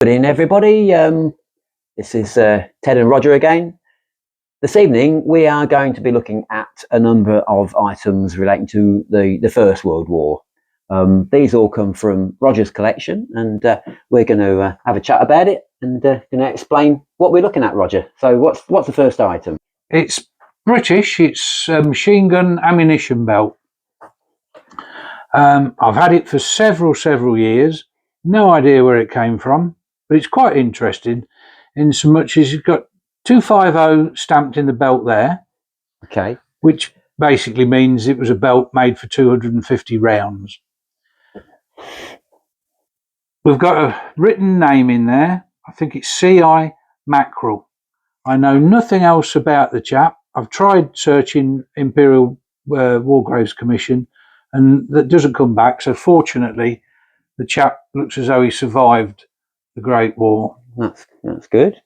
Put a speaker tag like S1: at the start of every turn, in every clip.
S1: Good evening, everybody. This is Ted and Roger again. This evening, we are going to be looking at a number of items relating to the First World War. These all come from Roger's collection, and we're going to have a chat about it and going to explain what we're looking at, Roger. So what's the first item?
S2: It's British. It's a machine gun ammunition belt. I've had it for several years. No idea where it came from, but it's quite interesting in so much as you've got 250 stamped in the belt there.
S1: Okay.
S2: Which basically means it was a belt made for 250 rounds. We've got a written name in there. I think it's C.I. Mackerel. I know nothing else about the chap. I've tried searching Imperial War Graves Commission, and that doesn't come back. So fortunately, the chap looks as though he survived the Great War.
S1: That's good.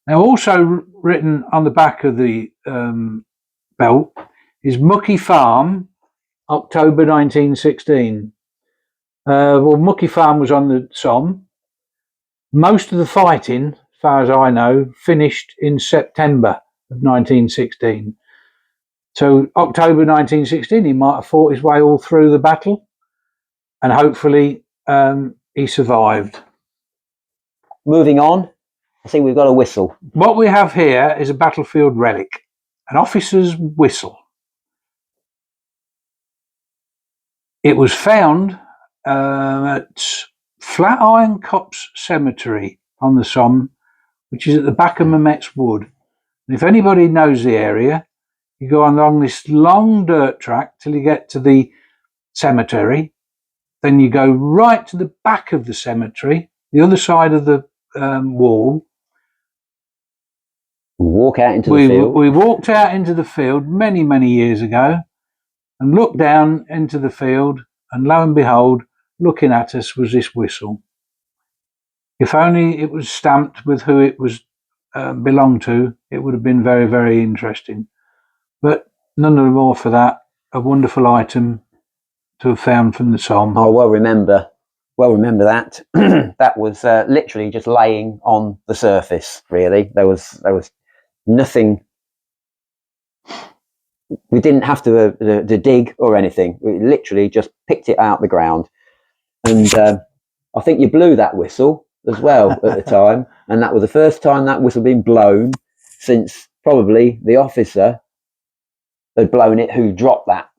S2: Now, also written on the back of the belt is Mucky Farm, October 1916. Well, Mucky Farm was on the Somme. Most of the fighting, as far as I know, finished in September of 1916. So October 1916, he might have fought his way all through the battle, and hopefully he survived.
S1: Moving on, I think we've got a whistle.
S2: What we have here is a battlefield relic, an officer's whistle. It was found at Flatiron Copse Cemetery on the Somme, which is at the back of Mametz Wood. And if anybody knows the area, you go along this long dirt track till you get to the cemetery. Then you go right to the back of the cemetery, the other side of the wall.
S1: Walk out into the field.
S2: We walked out into the field many years ago and looked down into the field, and lo and behold, looking at us was this whistle. If only it was stamped with who it was belonged to, it would have been very interesting. But none the more for that. A wonderful item to have found from the Somme.
S1: Oh, well remember that. That was literally just laying on the surface. Really, there was nothing. We didn't have to dig or anything. We literally just picked it out the ground, and I think you blew that whistle as well at the time, and that was the first time that whistle been blown since probably the officer had blown it who dropped that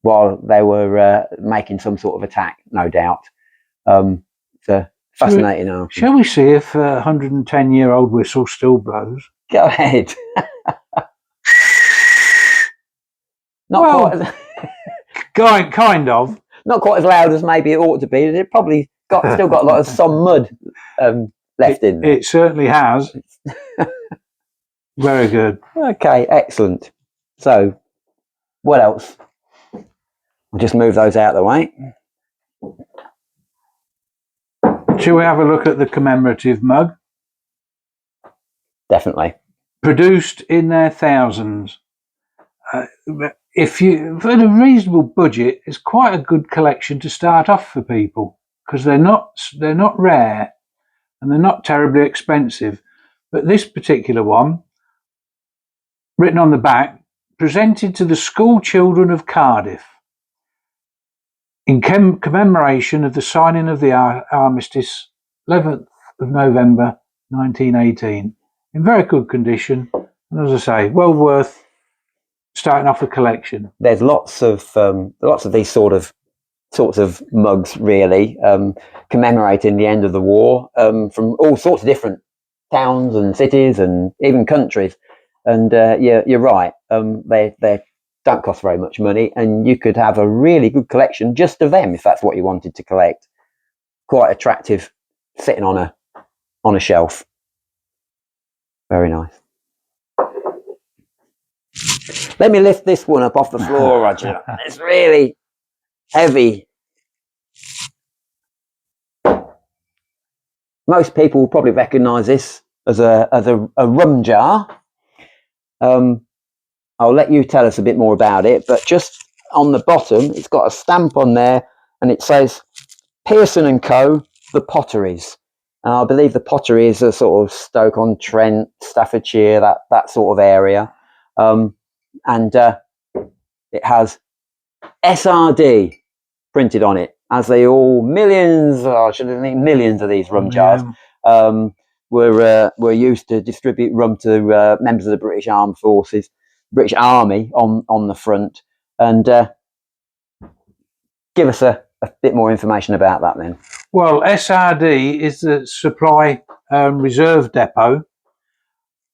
S1: while they were making some sort of attack, no doubt. It's a fascinating item.
S2: Shall we see if a 110-year-old whistle still blows?
S1: Go ahead.
S2: Kind of.
S1: Not quite as loud as maybe it ought to be. It probably still got a lot of some mud left in there.
S2: It certainly has. Very good.
S1: Okay, excellent. So, what else? I'll just move those out of the way.
S2: Shall we have a look at the commemorative mug?
S1: Definitely.
S2: Produced in their thousands. If you, for a reasonable budget, it's quite a good collection to start off for people, because they're not rare and they're not terribly expensive. But this particular one, written on the back, presented to the school children of Cardiff in commemoration of the signing of the armistice, 11th of November 1918. In very good condition, and as I say, well worth starting off a collection.
S1: There's lots of these sorts of mugs, really, commemorating the end of the war, from all sorts of different towns and cities and even countries. And yeah, you're right. They don't cost very much money, and you could have a really good collection just of them if that's what you wanted to collect. Quite attractive, sitting on a shelf. Very nice. Let me lift this one up off the floor, Roger. It's really heavy. Most people will probably recognise this as a rum jar. I'll let you tell us a bit more about it, but just on the bottom, it's got a stamp on there, and it says Pearson & Co. the potteries. And I believe the potteries are sort of Stoke-on-Trent, Staffordshire, that sort of area. And it has SRD printed on it, as they all millions of these rum jars were used to distribute rum to members of the British Armed Forces, British Army on the front. And give us a bit more information about that then.
S2: Well, SRD is the Supply Reserve Depot.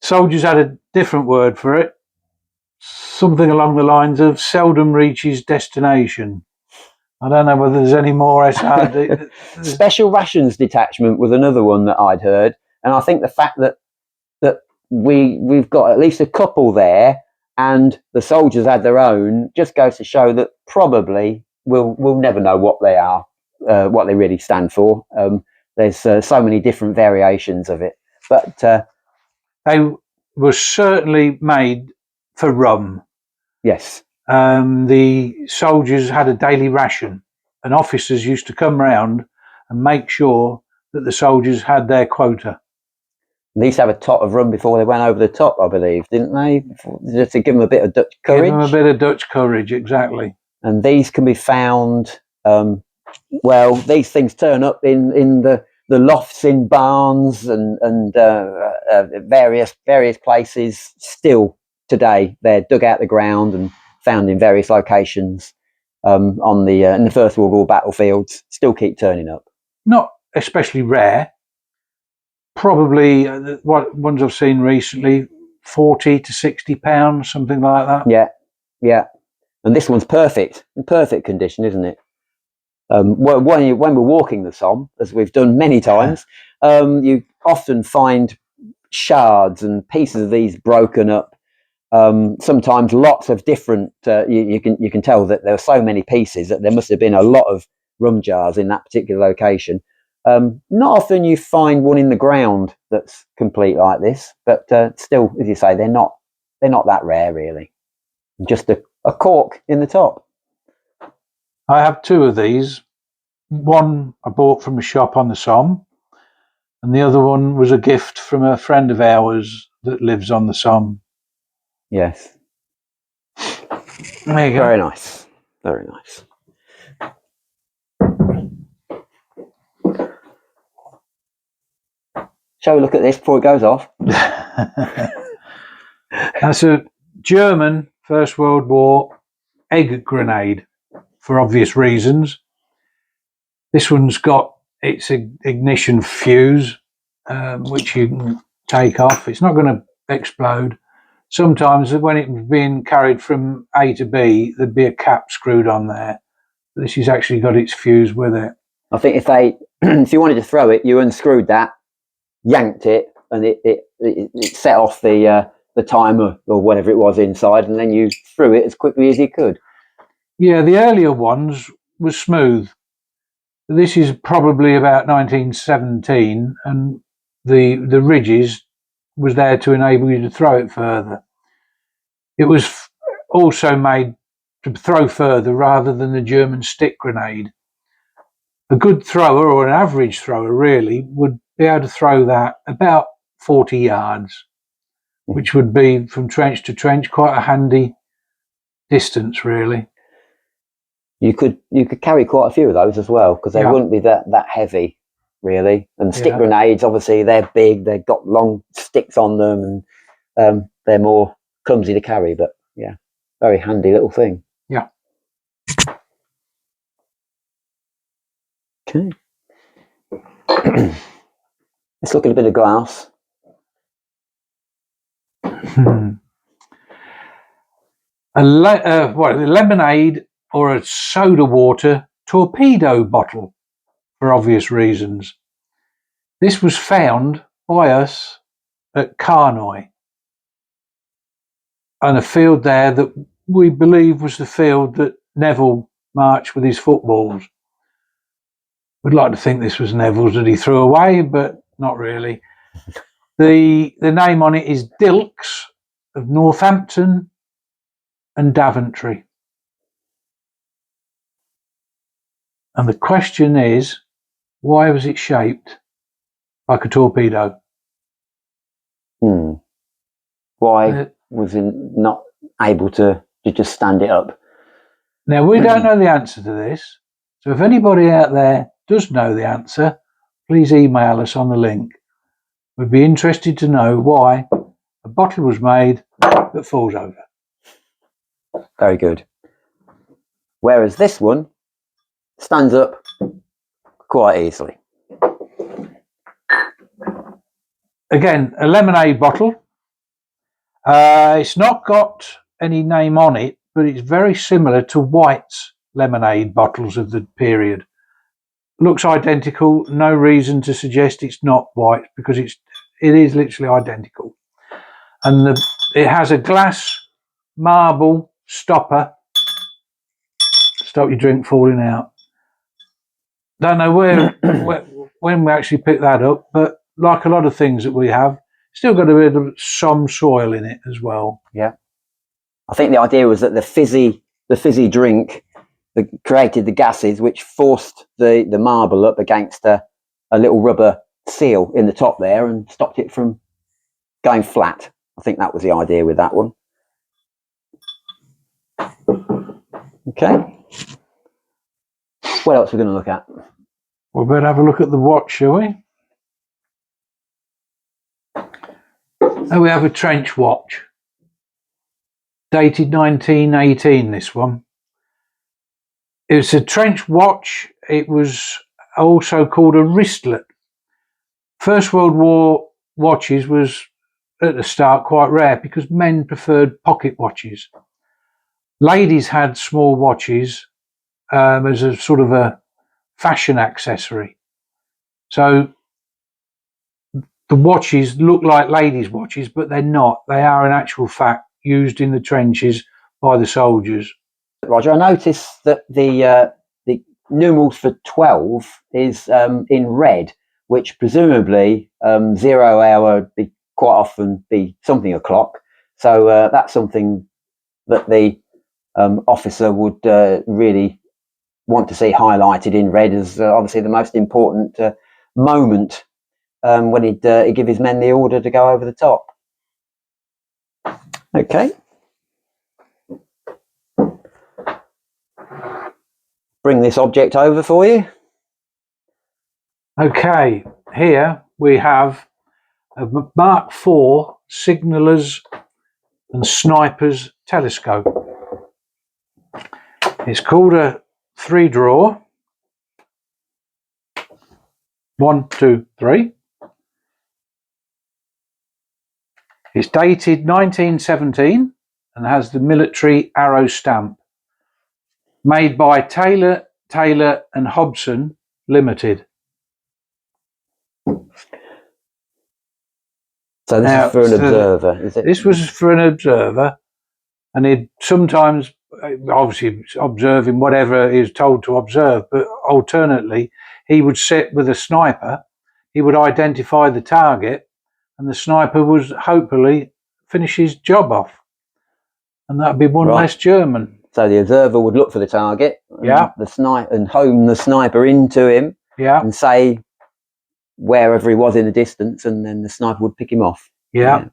S2: Soldiers had a different word for it, something along the lines of seldom reaches destination. I don't know whether there's any more SRD.
S1: Special Rations Detachment was another one that I'd heard, and I think the fact that we've got at least a couple there, and the soldiers had their own, just goes to show that probably we'll never know what they are, what they really stand for. There's so many different variations of it, but
S2: they were certainly made for rum.
S1: Yes.
S2: The soldiers had a daily ration, and officers used to come round and make sure that the soldiers had their quota.
S1: They used to have a tot of rum before they went over the top, I believe, didn't they? Just to give them a bit of Dutch courage.
S2: Give them a bit of Dutch courage, exactly.
S1: And these can be found, these things turn up in the lofts in barns and various places still today. They're dug out the ground and found in various locations on the in the First World War battlefields. Still keep turning up.
S2: Not especially rare. Probably what ones I've seen recently, £40 to £60, something like that.
S1: Yeah. And this one's in perfect condition, isn't it? When we're walking the Somme, as we've done many times, you often find shards and pieces of these broken up. Sometimes lots of different. You can tell that there are so many pieces that there must have been a lot of rum jars in that particular location. Not often you find one in the ground that's complete like this, but still, as you say, they're not that rare really. Just a cork in the top.
S2: I have two of these. One I bought from a shop on the Somme, and the other one was a gift from a friend of ours that lives on the Somme.
S1: Yes.
S2: There you go.
S1: Very nice. Very nice. Shall we look at this before it goes off?
S2: That's a German First World War egg grenade, for obvious reasons. This one's got its ignition fuse, which you can take off. It's not going to explode. Sometimes when it was being carried from A to B, there'd be a cap screwed on there. This has actually got its fuse with it.
S1: I think if you wanted to throw it, you unscrewed that, yanked it, and it set off the timer or whatever it was inside, and then you threw it as quickly as you could.
S2: Yeah, the earlier ones were smooth. This is probably about 1917, and the ridges was there to enable you to throw it further. It was also made to throw further rather than the German stick grenade. A good thrower, or an average thrower really, would be able to throw that about 40 yards, which would be from trench to trench quite a handy distance really.
S1: You could carry quite a few of those as well, because they wouldn't be that heavy really. And stick grenades, obviously, they're big, they've got long sticks on them, and they're more clumsy to carry, but yeah, very handy little thing.
S2: Yeah.
S1: Okay. Let's look at a bit of glass.
S2: A lemonade or a soda water torpedo bottle, for obvious reasons. This was found by us at Carnoy, on a field there that we believe was the field that Neville marched with his footballs. We'd like to think this was Neville's that he threw away, but not really. The name on it is Dilks of Northampton and Why was it shaped like a torpedo?
S1: Why was it not able to just stand it up?
S2: Now, we don't know the answer to this. So if anybody out there does know the answer, please email us on the link. We'd be interested to know why a bottle was made that falls over.
S1: Very good. Whereas this one stands up quite easily.
S2: Again, a lemonade bottle. It's not got any name on it, but it's very similar to White's lemonade bottles of the period. Looks identical. No reason to suggest it's not White, because it is literally identical. And it has a glass marble stopper. Stop your drink falling out. Don't know when we actually picked that up, but like a lot of things that we have, still got a bit of some soil in it as well.
S1: Yeah, I think the idea was that the fizzy drink that created the gases, which forced the marble up against a little rubber seal in the top there and stopped it from going flat. I think that was the idea with that one. Okay. What else are we going to look at?
S2: We'll better have a look at the watch, shall we? Oh, we have a trench watch. Dated 1918, this one. It's a trench watch. It was also called a wristlet. First World War watches was at the start quite rare because men preferred pocket watches. Ladies had small watches as a sort of a fashion accessory. So the watches look like ladies' watches, but they're not. They are in actual fact used in the trenches by the soldiers.
S1: Roger, I noticed that the numerals for 12 is in red, which presumably 0 hour would be quite often be something o'clock. So that's something that the officer would really want to see highlighted in red as obviously the most important moment when he'd give his men the order to go over the top. Okay. Bring this object over for you.
S2: Okay, here we have a Mark IV signallers and snipers telescope. It's called a 3-drawer. 1, 2, 3. It's dated 1917 and has the military arrow stamp. Made by Taylor and Hobson Limited.
S1: So this is for an observer, is it?
S2: This was for an observer, and he'd sometimes, obviously observing whatever he was told to observe, but alternately he would sit with a sniper. He would identify the target, and the sniper would hopefully finish his job off, and that'd be one less German.
S1: So the observer would look for the target, and home the sniper into him, and say wherever he was in the distance, and then the sniper would pick him off.
S2: Yeah.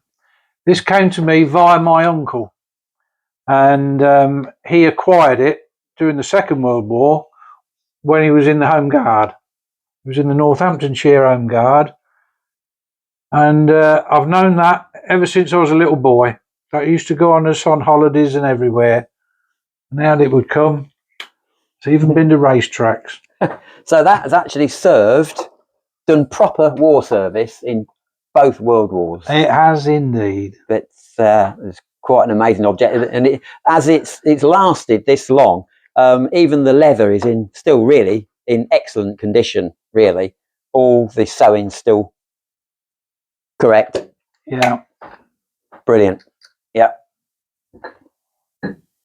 S2: This came to me via my uncle, and he acquired it during the Second World War when he was in the Home Guard. He was in the Northamptonshire Home Guard, and I've known that ever since I was a little boy. That used to go on us on holidays and everywhere, and out it would come. It's even been to racetracks.
S1: So that has actually done proper war service in both world wars.
S2: It has indeed.
S1: It's quite an amazing object, and as it's lasted this long, even the leather is still really in excellent condition. Really, all the sewing's still correct.
S2: Yeah,
S1: brilliant. Yeah.